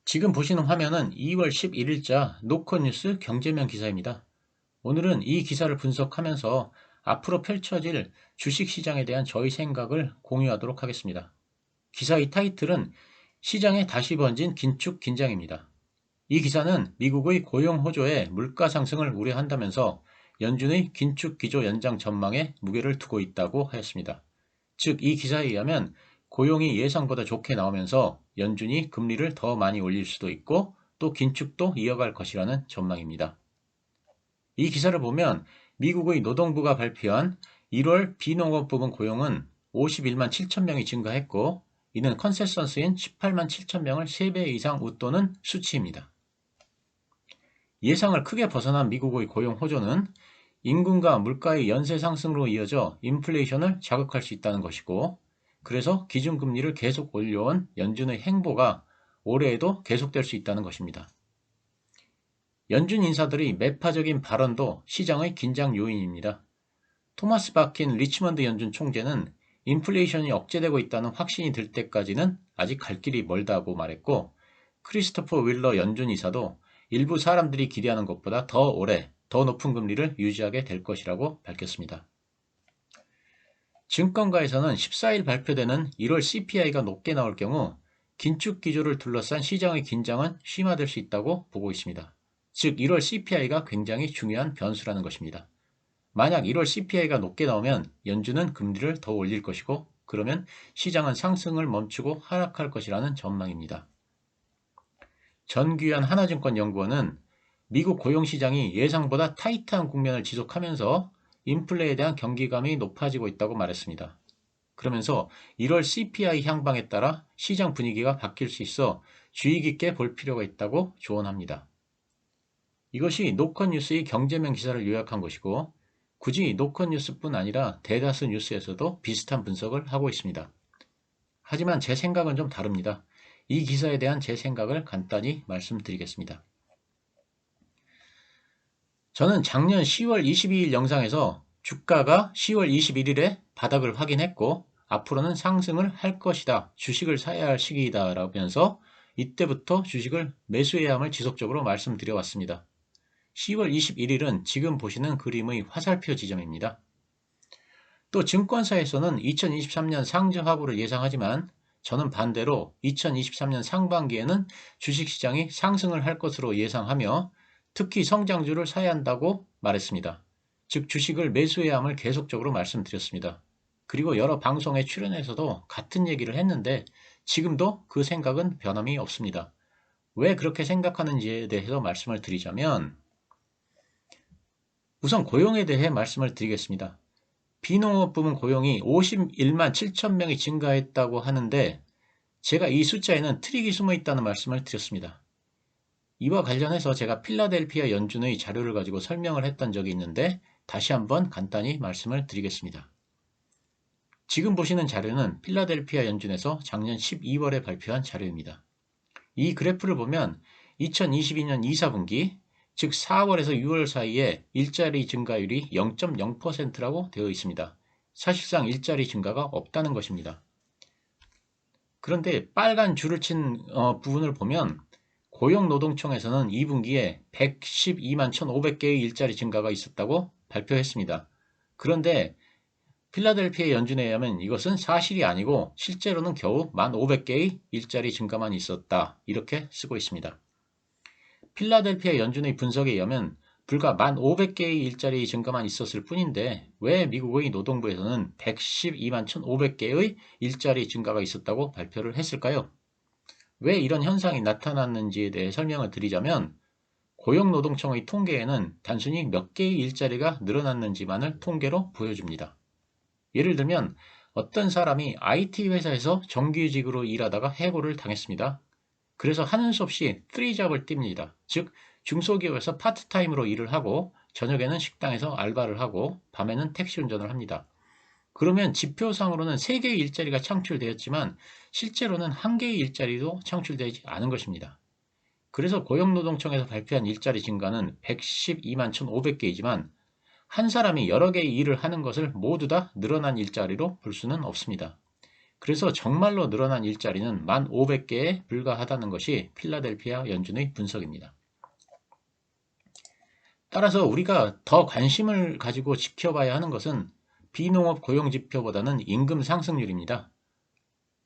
지금 보시는 화면은 2월 11일자 노컷뉴스 경제면 기사입니다. 오늘은 이 기사를 분석하면서 앞으로 펼쳐질 주식시장에 대한 저희 생각을 공유하도록 하겠습니다. 기사의 타이틀은 시장에 다시 번진 긴축 긴장입니다. 이 기사는 미국의 고용 호조에 물가 상승을 우려한다면서 연준의 긴축 기조 연장 전망에 무게를 두고 있다고 하였습니다. 즉, 이 기사에 의하면 고용이 예상보다 좋게 나오면서 연준이 금리를 더 많이 올릴 수도 있고 또 긴축도 이어갈 것이라는 전망입니다. 이 기사를 보면 미국의 노동부가 발표한 1월 비농업 부분 고용은 51만 7천 명이 증가했고 이는 컨센서스인 18만 7천 명을 3배 이상 웃도는 수치입니다. 예상을 크게 벗어난 미국의 고용 호조는 임금과 물가의 연쇄 상승으로 이어져 인플레이션을 자극할 수 있다는 것이고, 그래서 기준금리를 계속 올려온 연준의 행보가 올해에도 계속될 수 있다는 것입니다. 연준 인사들의 매파적인 발언도 시장의 긴장 요인입니다. 토마스 바킨 리치먼드 연준 총재는 인플레이션이 억제되고 있다는 확신이 들 때까지는 아직 갈 길이 멀다고 말했고, 크리스토퍼 윌러 연준 이사도 일부 사람들이 기대하는 것보다 더 오래, 더 높은 금리를 유지하게 될 것이라고 밝혔습니다. 증권가에서는 14일 발표되는 1월 CPI가 높게 나올 경우 긴축 기조를 둘러싼 시장의 긴장은 심화될 수 있다고 보고 있습니다. 즉, 1월 CPI가 굉장히 중요한 변수라는 것입니다. 만약 1월 CPI가 높게 나오면 연준은 금리를 더 올릴 것이고, 그러면 시장은 상승을 멈추고 하락할 것이라는 전망입니다. 전규현 하나증권연구원은 미국 고용시장이 예상보다 타이트한 국면을 지속하면서 인플레에 대한 경기감이 높아지고 있다고 말했습니다. 그러면서 1월 CPI 향방에 따라 시장 분위기가 바뀔 수 있어 주의 깊게 볼 필요가 있다고 조언합니다. 이것이 노컷뉴스의 경제면 기사를 요약한 것이고, 굳이 노컷뉴스뿐 아니라 대다수 뉴스에서도 비슷한 분석을 하고 있습니다. 하지만 제 생각은 좀 다릅니다. 이 기사에 대한 제 생각을 간단히 말씀드리겠습니다. 저는 작년 10월 22일 영상에서 주가가 10월 21일에 바닥을 확인했고 앞으로는 상승을 할 것이다. 주식을 사야 할 시기이다 라면서 이때부터 주식을 매수해야 함을 지속적으로 말씀드려 왔습니다. 10월 21일은 지금 보시는 그림의 화살표 지점입니다. 또 증권사에서는 2023년 상증 하부를 예상하지만 저는 반대로 2023년 상반기에는 주식시장이 상승을 할 것으로 예상하며 특히 성장주를 사야 한다고 말했습니다. 즉 주식을 매수해야 함을 계속적으로 말씀드렸습니다. 그리고 여러 방송에 출연해서도 같은 얘기를 했는데 지금도 그 생각은 변함이 없습니다. 왜 그렇게 생각하는지에 대해서 말씀을 드리자면 우선 고용에 대해 말씀을 드리겠습니다. 비농업 부문 고용이 51만 7천 명이 증가했다고 하는데 제가 이 숫자에는 트릭이 숨어 있다는 말씀을 드렸습니다. 이와 관련해서 제가 필라델피아 연준의 자료를 가지고 설명을 했던 적이 있는데 다시 한번 간단히 말씀을 드리겠습니다. 지금 보시는 자료는 필라델피아 연준에서 작년 12월에 발표한 자료입니다. 이 그래프를 보면 2022년 2, 4분기 즉 4월에서 6월 사이에 일자리 증가율이 0.0%라고 되어 있습니다. 사실상 일자리 증가가 없다는 것입니다. 그런데 빨간 줄을 친 부분을 보면 고용노동청에서는 2분기에 112만 1,500개의 일자리 증가가 있었다고 발표했습니다. 그런데 필라델피아 연준에 의하면 이것은 사실이 아니고 실제로는 겨우 1,500개의 일자리 증가만 있었다. 이렇게 쓰고 있습니다. 필라델피아 연준의 분석에 의하면 불과 1,500개의 일자리 증가만 있었을 뿐인데 왜 미국의 노동부에서는 112만 1,500개의 일자리 증가가 있었다고 발표를 했을까요? 왜 이런 현상이 나타났는지에 대해 설명을 드리자면 고용노동청의 통계에는 단순히 몇 개의 일자리가 늘어났는지만을 통계로 보여줍니다. 예를 들면 어떤 사람이 IT 회사에서 정규직으로 일하다가 해고를 당했습니다. 그래서 하는 수 없이 3잡을 띱니다. 즉 중소기업에서 파트타임으로 일을 하고 저녁에는 식당에서 알바를 하고 밤에는 택시 운전을 합니다. 그러면 지표상으로는 3개의 일자리가 창출되었지만 실제로는 1개의 일자리도 창출되지 않은 것입니다. 그래서 고용노동청에서 발표한 일자리 증가는 112만 1,500개이지만 한 사람이 여러 개의 일을 하는 것을 모두 다 늘어난 일자리로 볼 수는 없습니다. 그래서 정말로 늘어난 일자리는 1,500개에 불과하다는 것이 필라델피아 연준의 분석입니다. 따라서 우리가 더 관심을 가지고 지켜봐야 하는 것은 비농업 고용지표보다는 임금 상승률입니다.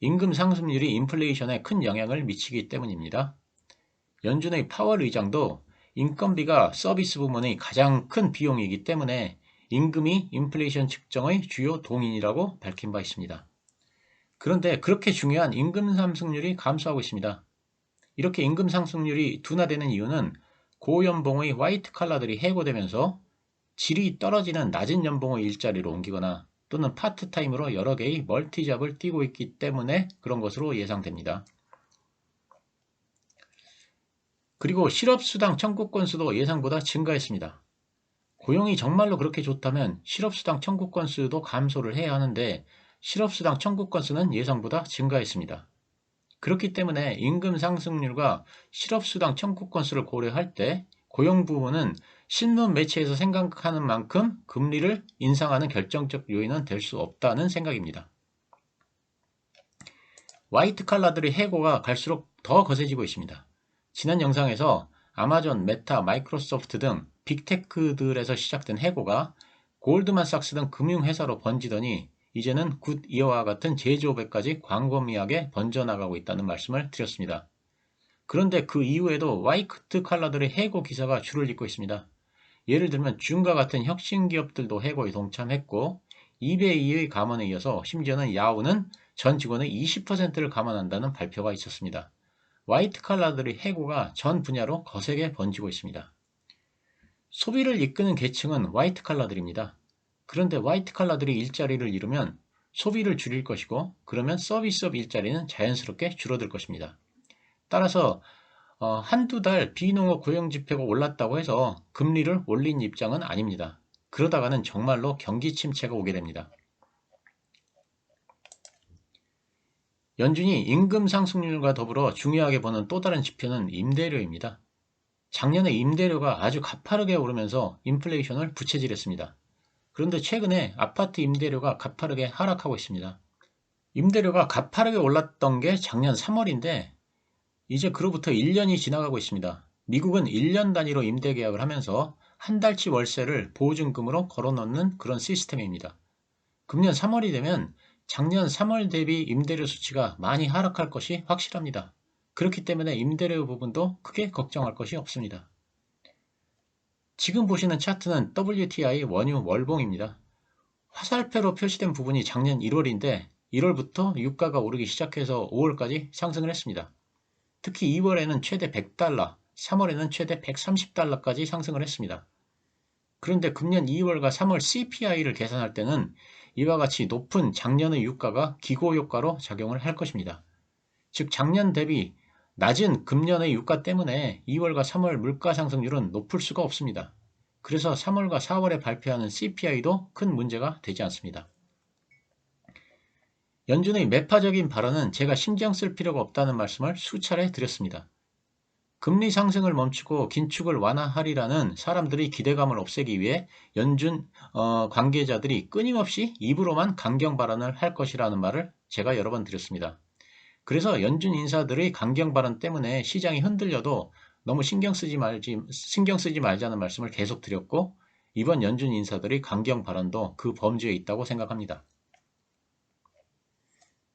임금 상승률이 인플레이션에 큰 영향을 미치기 때문입니다. 연준의 파월 의장도 인건비가 서비스 부문의 가장 큰 비용이기 때문에 임금이 인플레이션 측정의 주요 동인이라고 밝힌 바 있습니다. 그런데 그렇게 중요한 임금 상승률이 감소하고 있습니다. 이렇게 임금 상승률이 둔화되는 이유는 고연봉의 화이트 칼라들이 해고되면서 질이 떨어지는 낮은 연봉의 일자리로 옮기거나 또는 파트타임으로 여러 개의 멀티잡을 띄고 있기 때문에 그런 것으로 예상됩니다. 그리고 실업수당 청구 건수도 예상보다 증가했습니다. 고용이 정말로 그렇게 좋다면 실업수당 청구 건수도 감소를 해야 하는데 실업수당 청구 건수는 예상보다 증가했습니다. 그렇기 때문에 임금 상승률과 실업수당 청구 건수를 고려할 때 고용 부분은 신문 매체에서 생각하는 만큼 금리를 인상하는 결정적 요인은 될 수 없다는 생각입니다. 화이트 칼라들의 해고가 갈수록 더 거세지고 있습니다. 지난 영상에서 아마존, 메타, 마이크로소프트 등 빅테크들에서 시작된 해고가 골드만삭스 등 금융회사로 번지더니 이제는 굿이어와 같은 제조업에까지 광범위하게 번져나가고 있다는 말씀을 드렸습니다. 그런데 그 이후에도 화이트 칼라들의 해고 기사가 줄을 잇고 있습니다. 예를 들면 줌과 같은 혁신 기업들도 해고에 동참했고 이베이의 감원에 이어서 심지어는 야후는 전 직원의 20%를 감원한다는 발표가 있었습니다. 화이트 칼라들의 해고가 전 분야로 거세게 번지고 있습니다. 소비를 이끄는 계층은 화이트 칼라들입니다. 그런데 화이트 칼라들이 일자리를 잃으면 소비를 줄일 것이고 그러면 서비스업 일자리는 자연스럽게 줄어들 것입니다. 따라서 한두 달 비농업 고용지표가 올랐다고 해서 금리를 올린 입장은 아닙니다. 그러다가는 정말로 경기 침체가 오게 됩니다. 연준이 임금 상승률과 더불어 중요하게 보는 또 다른 지표는 임대료입니다. 작년에 임대료가 아주 가파르게 오르면서 인플레이션을 부채질했습니다. 그런데 최근에 아파트 임대료가 가파르게 하락하고 있습니다. 임대료가 가파르게 올랐던 게 작년 3월인데 이제 그로부터 1년이 지나가고 있습니다. 미국은 1년 단위로 임대 계약을 하면서 한 달치 월세를 보증금으로 걸어놓는 그런 시스템입니다. 금년 3월이 되면 작년 3월 대비 임대료 수치가 많이 하락할 것이 확실합니다. 그렇기 때문에 임대료 부분도 크게 걱정할 것이 없습니다. 지금 보시는 차트는 WTI 원유 월봉입니다. 화살표로 표시된 부분이 작년 1월인데 1월부터 유가가 오르기 시작해서 5월까지 상승을 했습니다. 특히 2월에는 최대 100달러, 3월에는 최대 130달러까지 상승을 했습니다. 그런데 금년 2월과 3월 CPI를 계산할 때는 이와 같이 높은 작년의 유가가 기고효과로 작용을 할 것입니다. 즉 작년 대비 낮은 금년의 유가 때문에 2월과 3월 물가 상승률은 높을 수가 없습니다. 그래서 3월과 4월에 발표하는 CPI도 큰 문제가 되지 않습니다. 연준의 매파적인 발언은 제가 신경 쓸 필요가 없다는 말씀을 수차례 드렸습니다. 금리 상승을 멈추고 긴축을 완화하리라는 사람들의 기대감을 없애기 위해 연준 관계자들이 끊임없이 입으로만 강경 발언을 할 것이라는 말을 제가 여러 번 드렸습니다. 그래서 연준 인사들의 강경 발언 때문에 시장이 흔들려도 너무 신경 쓰지 말자는 말씀을 계속 드렸고 이번 연준 인사들의 강경 발언도 그 범주에 있다고 생각합니다.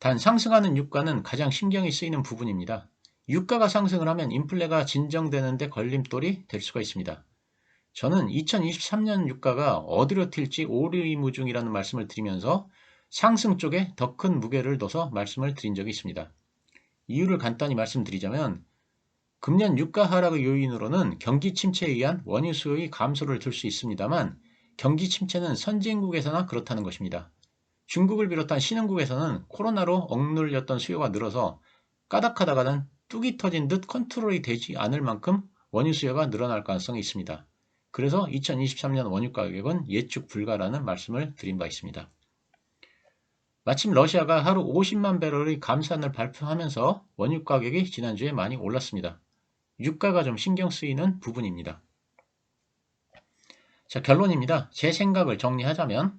단 상승하는 유가는 가장 신경이 쓰이는 부분입니다. 유가가 상승을 하면 인플레가 진정되는 데 걸림돌이 될 수가 있습니다. 저는 2023년 유가가 어디로 튈지 오리무중이라는 말씀을 드리면서 상승 쪽에 더 큰 무게를 둬서 말씀을 드린 적이 있습니다. 이유를 간단히 말씀드리자면 금년 유가 하락의 요인으로는 경기 침체에 의한 원유 수요의 감소를 들 수 있습니다만 경기 침체는 선진국에서나 그렇다는 것입니다. 중국을 비롯한 신흥국에서는 코로나로 억눌렸던 수요가 늘어서 까닥하다가는 뚝이 터진 듯 컨트롤이 되지 않을 만큼 원유 수요가 늘어날 가능성이 있습니다. 그래서 2023년 원유 가격은 예측 불가라는 말씀을 드린 바 있습니다. 마침 러시아가 하루 50만 배럴의 감산을 발표하면서 원유 가격이 지난주에 많이 올랐습니다. 유가가 좀 신경 쓰이는 부분입니다. 자, 결론입니다. 제 생각을 정리하자면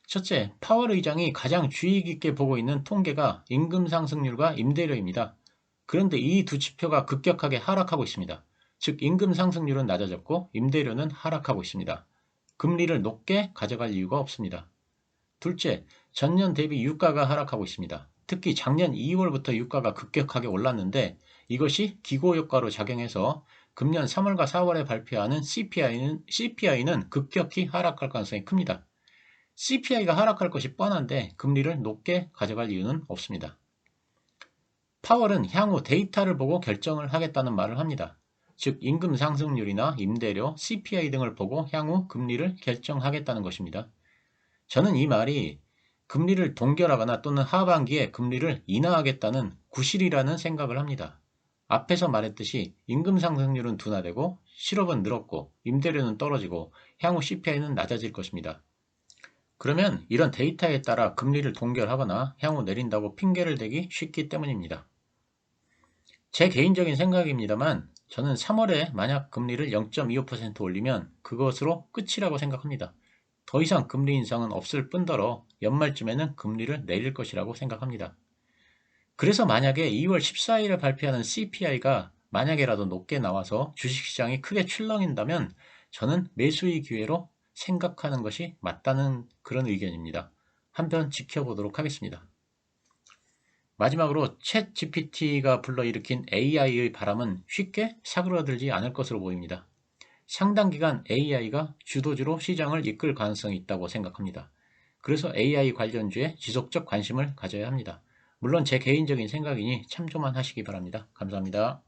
첫째, 파월 의장이 가장 주의 깊게 보고 있는 통계가 임금 상승률과 임대료입니다. 그런데 이 두 지표가 급격하게 하락하고 있습니다. 즉, 임금 상승률은 낮아졌고 임대료는 하락하고 있습니다. 금리를 높게 가져갈 이유가 없습니다. 둘째, 전년 대비 유가가 하락하고 있습니다. 특히 작년 2월부터 유가가 급격하게 올랐는데 이것이 기고효과로 작용해서 금년 3월과 4월에 발표하는 CPI는 급격히 하락할 가능성이 큽니다. CPI가 하락할 것이 뻔한데 금리를 높게 가져갈 이유는 없습니다. 파월은 향후 데이터를 보고 결정을 하겠다는 말을 합니다. 즉, 임금 상승률이나 임대료, CPI 등을 보고 향후 금리를 결정하겠다는 것입니다. 저는 이 말이 금리를 동결하거나 또는 하반기에 금리를 인하하겠다는 구실이라는 생각을 합니다. 앞에서 말했듯이 임금 상승률은 둔화되고 실업은 늘었고 임대료는 떨어지고 향후 CPI는 낮아질 것입니다. 그러면 이런 데이터에 따라 금리를 동결하거나 향후 내린다고 핑계를 대기 쉽기 때문입니다. 제 개인적인 생각입니다만 저는 3월에 만약 금리를 0.25% 올리면 그것으로 끝이라고 생각합니다. 더 이상 금리 인상은 없을 뿐더러 연말쯤에는 금리를 내릴 것이라고 생각합니다. 그래서 만약에 2월 14일에 발표하는 CPI가 만약에라도 높게 나와서 주식시장이 크게 출렁인다면 저는 매수의 기회로 생각하는 것이 맞다는 그런 의견입니다. 한편 지켜보도록 하겠습니다. 마지막으로 챗 GPT가 불러일으킨 AI의 바람은 쉽게 사그라들지 않을 것으로 보입니다. 상당 기간 AI가 주도주로 시장을 이끌 가능성이 있다고 생각합니다. 그래서 AI 관련주에 지속적 관심을 가져야 합니다. 물론 제 개인적인 생각이니 참조만 하시기 바랍니다. 감사합니다.